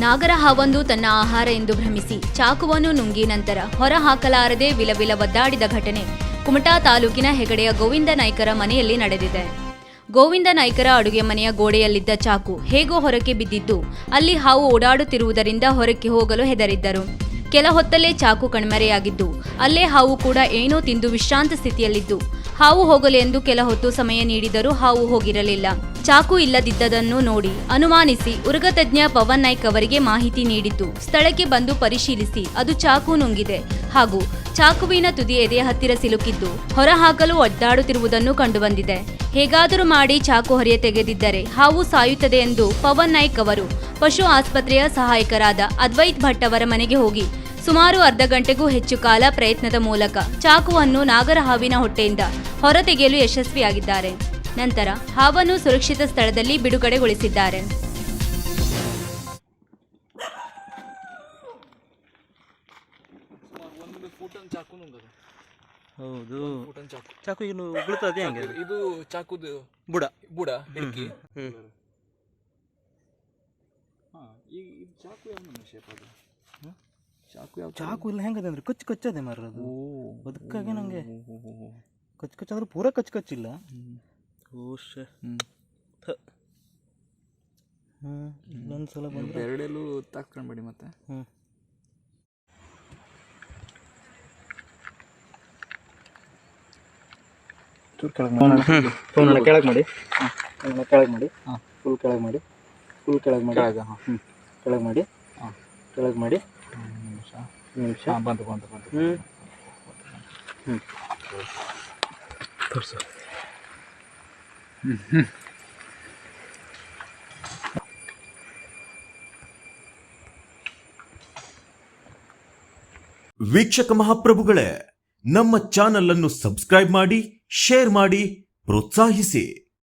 ನಾಗರ ಹಾವೊಂದು ತನ್ನ ಆಹಾರ ಎಂದು ಭ್ರಮಿಸಿ ಚಾಕುವನ್ನು ನುಂಗಿ ನಂತರ ಹೊರ ಹಾಕಲಾರದೆ ವಿಲವಿಲ ಒದ್ದಾಡಿದ ಘಟನೆ ಕುಮಟಾ ತಾಲೂಕಿನ ಹೆಗಡೆಯ ಗೋವಿಂದ ನಾಯ್ಕರ ಮನೆಯಲ್ಲಿ ನಡೆದಿದೆ. ಗೋವಿಂದ ನಾಯ್ಕರ ಅಡುಗೆ ಮನೆಯ ಗೋಡೆಯಲ್ಲಿದ್ದ ಚಾಕು ಹೇಗೋ ಹೊರಕ್ಕೆ ಬಿದ್ದಿದ್ದು ಅಲ್ಲಿ ಹಾವು ಓಡಾಡುತ್ತಿರುವುದರಿಂದ ಹೊರಕ್ಕೆ ಹೋಗಲು ಹೆದರಿದ್ದರು. ಕೆಲ ಹೊತ್ತಲ್ಲೇ ಚಾಕು ಕಣ್ಮರೆಯಾಗಿದ್ದು ಅಲ್ಲೇ ಹಾವು ಕೂಡ ಏನೋ ತಿಂದು ವಿಶ್ರಾಂತ ಸ್ಥಿತಿಯಲ್ಲಿದ್ದು ಹಾವು ಹೋಗಲು ಎಂದು ಕೆಲ ಹೊತ್ತು ಸಮಯ ನೀಡಿದರೂ ಹಾವು ಹೋಗಿರಲಿಲ್ಲ. ಚಾಕು ಇಲ್ಲದಿದ್ದದನ್ನು ನೋಡಿ ಅನುಮಾನಿಸಿ ಉರಗತಜ್ಞ ಪವನ್ ನಾಯ್ಕ್ ಅವರಿಗೆ ಮಾಹಿತಿ ನೀಡಿದ್ದು ಸ್ಥಳಕ್ಕೆ ಬಂದು ಪರಿಶೀಲಿಸಿ ಅದು ಚಾಕು ನುಂಗಿದೆ ಹಾಗೂ ಚಾಕುವಿನ ತುದಿ ಎದೆಯ ಹತ್ತಿರ ಸಿಲುಕಿದ್ದು ಹೊರಹಾಕಲು ಒದ್ದಾಡುತ್ತಿರುವುದನ್ನು ಕಂಡುಬಂದಿದೆ. ಹೇಗಾದರೂ ಮಾಡಿ ಚಾಕು ಹೊರೆಯ ತೆಗೆದಿದ್ದರೆ ಹಾವು ಸಾಯುತ್ತದೆ ಎಂದು ಪವನ್ ನಾಯ್ಕ್ ಅವರು ಪಶು ಆಸ್ಪತ್ರೆಯ ಸಹಾಯಕರಾದ ಅದ್ವೈತ್ ಭಟ್ ಅವರ ಮನೆಗೆ ಹೋಗಿ ಸುಮಾರು ಅರ್ಧ ಗಂಟೆಗೂ ಹೆಚ್ಚು ಕಾಲ ಪ್ರಯತ್ನದ ಮೂಲಕ ಚಾಕುವನ್ನು ನಾಗರ ಹಾವಿನ ಹೊಟ್ಟೆಯಿಂದ ಹೊರತೆಗೆಯಲು ಯಶಸ್ವಿಯಾಗಿದ್ದಾರೆ. ನಂತರ ಹಾವನ್ನು ಸುರಕ್ಷಿತ ಸ್ಥಳದಲ್ಲಿ ಬಿಡುಗಡೆಗೊಳಿಸಿದ್ದಾರೆ. ಹೌದು, ಚಾಕು ಇನ್ನು ಉಗುಳುತ್ತದೆ ಹೆಂಗೆ? ಇದು ಚಾಕುದು ಬುಡ ಬುಡ ಹಿಡ್ಕಿ. ಚಾಕು ಇಲ್ಲ ಹೆಂಗದೆ ಅಂದ್ರೆ ಕಚ್ಚು ಕಚ್ಚದೆ ಮಾರದು. ಅದಕ್ಕಾಗಿ ನಂಗೆ ಕಚ್ಚು ಕಚ್ಚಾದ್ರೂ ಪೂರಾ ಕಚ್ಚು ಕಚ್ಚಿಲ್ಲ. ಇನ್ನೊಂದ್ಸಲ ಬಂದು ಎರಡೆಲ್ಲೂ ತಾಕ್ಕೊಂಡ್ಬೇಡಿ ಮತ್ತೆ. ಕೆಳಗೆ ಮಾಡಿ, ಕೆಳಗೆ ಮಾಡಿ, ಫುಲ್ ಕೆಳಗೆ ಮಾಡಿ, ಫುಲ್ ಕೆಳಗೆ ಮಾಡಿ, ಕೆಳಗೆ ಮಾಡಿ, ಕೆಳಗೆ ಮಾಡಿ. ನಿಮಿಷ ಬಂತು ಬಂತು ಬಂತು. ತೋರಿಸು. ವೀಕ್ಷಕ ಮಹಾಪ್ರಭುಗಳೇ, ನಮ್ಮ ಚಾನಲ್ ಅನ್ನು ಸಬ್ಸ್ಕ್ರೈಬ್ ಮಾಡಿ, ಶೇರ್ ಮಾಡಿ, ಪ್ರೋತ್ಸಾಹಿಸಿ.